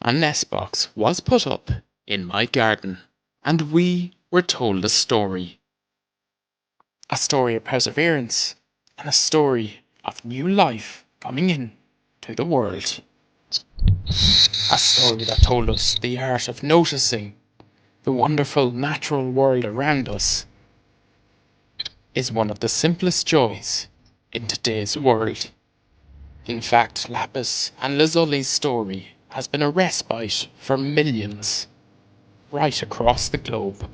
A nest box was put up in my garden, and we were told a story of perseverance, and a story of new life coming in to the world. A story that told us the art of noticing the wonderful natural world around us is one of the simplest joys in today's world. In fact, Lapis and Lazulli's story has been a respite for millions right across the globe.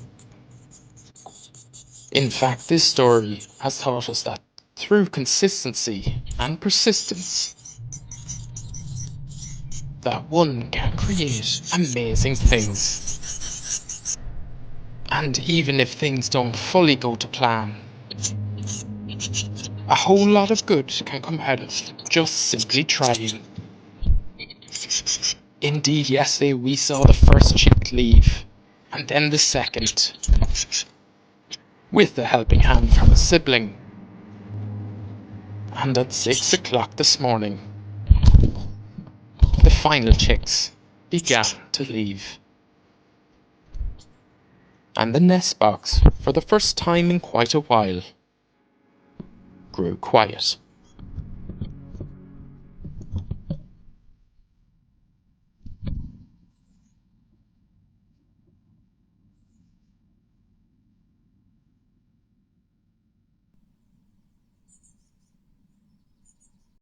In fact, this story has taught us that through consistency and persistence, that one can create amazing things. And even if things don't fully go to plan, a whole lot of good can come out of just simply trying. Indeed, yesterday we saw the first chick leave, and then the second, with a helping hand from a sibling. And at 6 o'clock this morning, the final chicks began to leave. And the nest box, for the first time in quite a while, grew quiet.